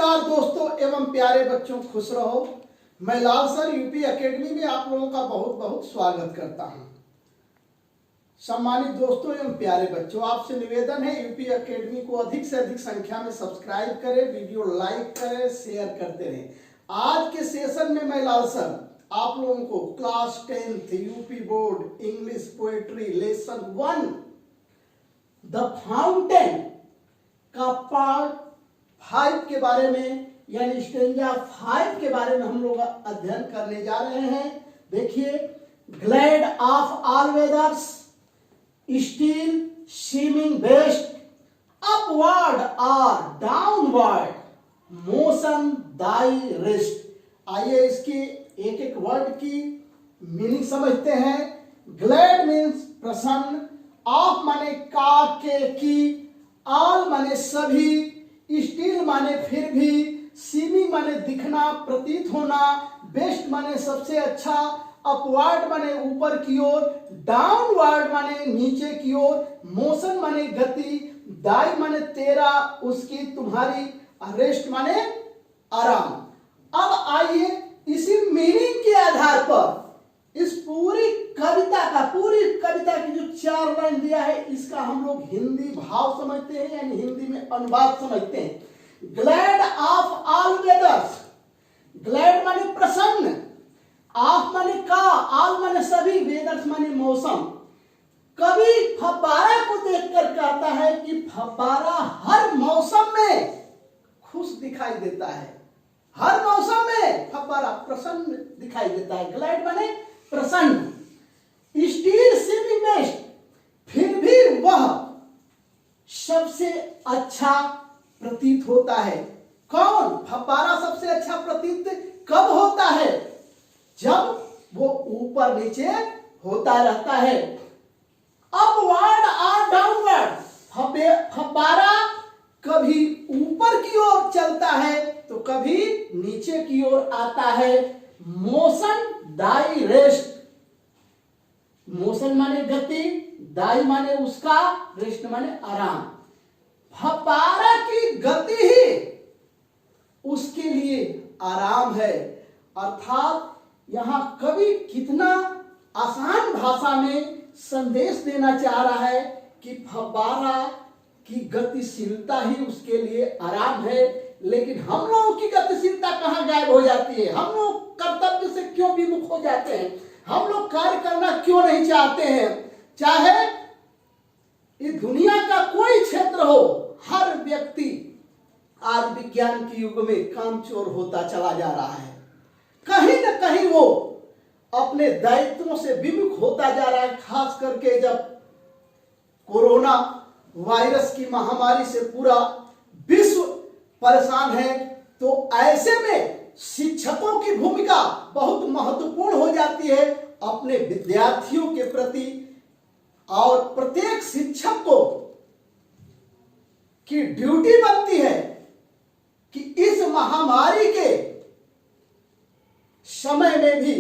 नमस्कार दोस्तों एवं प्यारे बच्चों, खुश रहो। मैं लाल सर यूपी एकेडमी में आप लोगों का बहुत बहुत स्वागत करता हूं। सम्मानित दोस्तों एवं प्यारे बच्चों, आपसे निवेदन है यूपी एकेडमी को अधिक से अधिक संख्या में सब्सक्राइब करें, वीडियो लाइक करें, शेयर करते रहें। आज के सेशन में मैं लाल सर आप लोगों को class 10th UP board English poetry lesson 1 the fountain का पार्ट 5 के बारे में यानी स्टेंजा 5 के बारे में हम लोग अध्ययन करने जा रहे हैं। देखिए, glad of all weathers, still seeming best, upward और डाउनवर्ड, मोशन दाई रेस्ट। आइए इसकी एक एक वर्ड की मीनिंग समझते हैं। ग्लैड मीन्स प्रसन्न, ऑफ माने का के की, ऑल माने सभी, स्टिल माने फिर भी, सीमिंग माने दिखना प्रतीत होना, बेस्ट माने सबसे अच्छा, अपवर्ड माने ऊपर की ओर, डाउनवर्ड माने नीचे की ओर, मोशन माने गति, दाई माने तेरा उसकी तुम्हारी, रेस्ट माने आराम। अब आइए इसी मीनिंग के आधार पर इस पूरी कविता की जो 4 लाइन दिया है इसका हम लोग हिंदी भाव समझते हैं यानी हिंदी में अनुवाद समझते हैं। ग्लैड ऑफ ऑल वेदर्स, ग्लैड माने प्रसन्न, ऑफ माने का, ऑल माने सभी, वेदर्स माने मौसम। कवि फव्वारा को देखकर कहता है कि फव्वारा हर मौसम में खुश दिखाई देता है, हर मौसम में फव्वारा प्रसन्न दिखाई देता है। ग्लैड माने प्रसन्न, स्टिल सीमिंग बेस्ट, फिर भी वह सबसे अच्छा प्रतीत होता है। कौन? फव्वारा सबसे अच्छा प्रतीत कब होता है? जब वो ऊपर नीचे होता रहता है। अपवर्ड और डाउनवर्ड, फव्वारा कभी ऊपर की ओर चलता है तो कभी नीचे की ओर आता है। मोशन दाई रेस्ट, मोशन माने गति, दाई माने उसका, रेस्ट माने आराम। फव्वारा की गति ही उसके लिए आराम है। अर्थात यहां कवि कितना आसान भाषा में संदेश देना चाह रहा है कि फव्वारा की गतिशीलता ही उसके लिए आराम है। लेकिन हम लोगों की गतिशीलता कहां गायब हो जाती है? हम लोग कर्तव्य से क्यों विमुख हो जाते हैं? हम लोग कार्य करना क्यों नहीं चाहते हैं? चाहे इस दुनिया का कोई क्षेत्र हो, हर व्यक्ति आज विज्ञान के युग में कामचोर होता चला जा रहा है। कहीं न कहीं वो अपने दायित्वों से विमुख होता जा रहा है। खास करके जब कोरोना वायरस की महामारी से पूरा विश्व परेशान है तो ऐसे में शिक्षकों की भूमिका बहुत महत्वपूर्ण हो जाती है अपने विद्यार्थियों के प्रति। और प्रत्येक शिक्षक को की ड्यूटी बनती है कि इस महामारी के समय में भी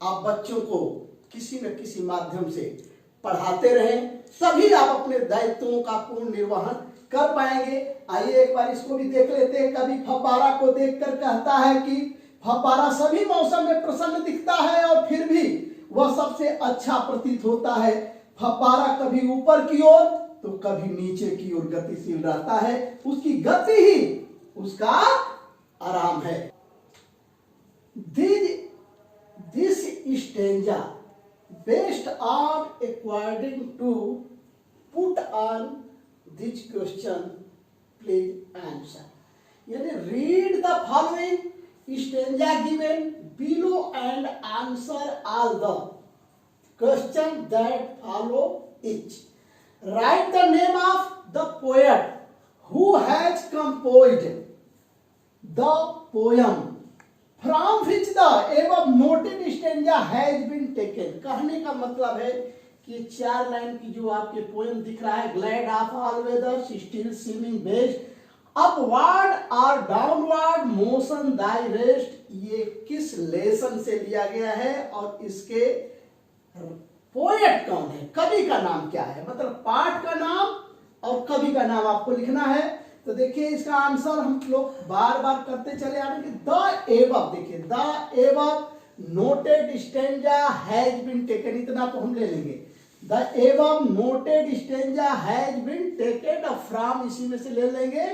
आप बच्चों को किसी न किसी माध्यम से पढ़ाते रहें, तभी आप अपने दायित्वों का पूर्ण निर्वहन कर पाएंगे। आइए एक बार इसको भी देख लेते हैं। कभी फव्वारा को देखकर कहता है कि फव्वारा सभी मौसम में प्रसन्न दिखता है और फिर भी वह सबसे अच्छा प्रतीत होता है। फव्वारा कभी ऊपर की ओर तो कभी नीचे की ओर गतिशील रहता है, उसकी गति ही उसका आराम है। This stanza based on according to put on this question please answer. यानी read the following stanza given below and answer all the questions that follow each. Write the name of the poet who has composed the poem from which the above noted stanza has been taken. कहने का मतलब है कि 4 line की जो आपके poem दिख रहा है, glad of all weathers, still seeming best, upward और डाउनवर्ड, मोशन दाई रेस्ट, ये किस लेसन से लिया गया है और इसके पोएट कौन है, कवि का नाम क्या है, मतलब पाठ का नाम और कवि का नाम आपको लिखना है। तो देखिए इसका आंसर हम लोग बार बार करते चले आ रहे हैं कि द एबव, देखिए the above noted stanza has been taken, इतना तो हम ले लेंगे। The above noted stanza has been taken from, इसी में से ले लेंगे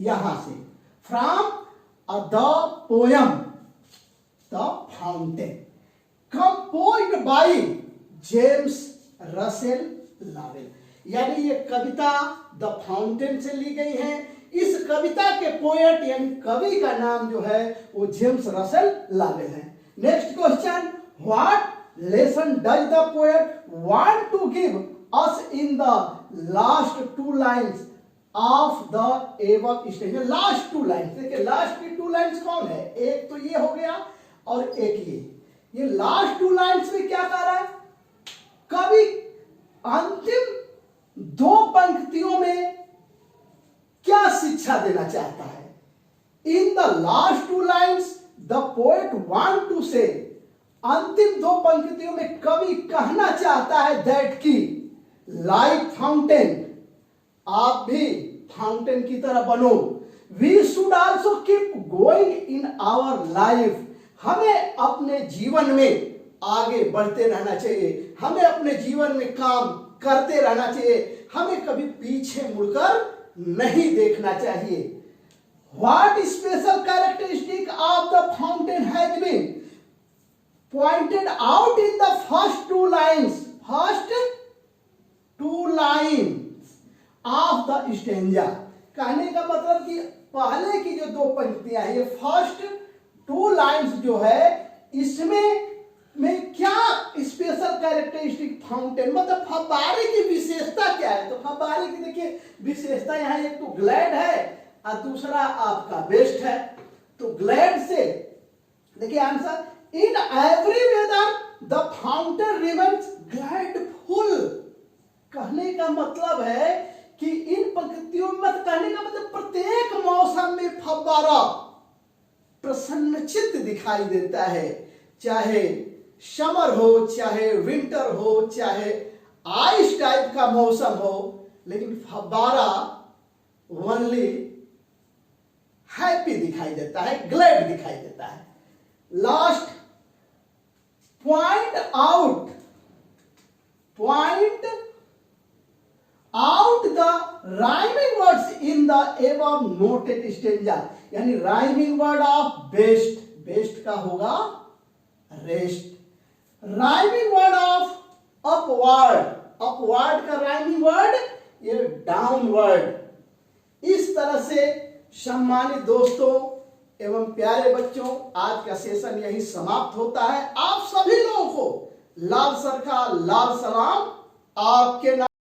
यहां से, from the poem the fountain composed by James Russell Lowell. यानी ये कविता द फाउंटेन से ली गई है। इस कविता के पोएट यानी कवि का नाम जो है वो जेम्स रसेल लावेल है। Next question, what lesson does the poet want to give us in the last two lines of the above stanza. Last two lines, देखिए लास्ट की टू लाइन्स कौन है, एक तो ये हो गया और एक ये लास्ट टू लाइन्स में क्या कर रहा है कवि, अंतिम दो पंक्तियों में क्या शिक्षा देना चाहता है। In the last two lines the poet want to say, अंतिम दो पंक्तियों में कवि कहना चाहता है दैट की लाइक फाउंटेन, आप भी फाउंटेन की तरह बनो। We should also keep going in our life, हमें अपने जीवन में आगे बढ़ते रहना चाहिए, हमें अपने जीवन में काम करते रहना चाहिए, हमें कभी पीछे मुड़कर नहीं देखना चाहिए। What special characteristic of the fountain has been pointed out in the first two lines of the stanza. कहने का मतलब कि पहले की जो दो पंक्तियां हैं, ये फर्स्ट टू लाइन्स जो है इसमें क्या स्पेशल कैरेक्टरिस्टिक फाउंटेन, मतलब फव्वारे की विशेषता क्या है। तो फव्वारे की देखिए विशेषता यहाँ एक तो ग्लैड है और दूसरा आपका बेस्ट है। तो ग्लैड से देखिए answer, in every weather the fountain remains gladful. कहने का मतलब है कि इन पंक्तियों में, कहने का मतलब प्रत्येक मौसम में फव्वारा प्रसन्नचित्त दिखाई देता है, चाहे समर हो, चाहे विंटर हो, चाहे आइस टाइप का मौसम हो, लेकिन फव्वारा ओनली हैप्पी दिखाई देता है, ग्लैड दिखाई देता है। Last, point out the rhyming words in the above noted stanza, यानी rhyming word of best, best का होगा rest. Rhyming word of upward, upward का राइमिंग वर्ड ये डाउनवर्ड। इस तरह से सम्मानित दोस्तों एवं प्यारे बच्चों, आज का सेशन यही समाप्त होता है। आप सभी लोगों को लाल सर का लाल सलाम आपके नाम।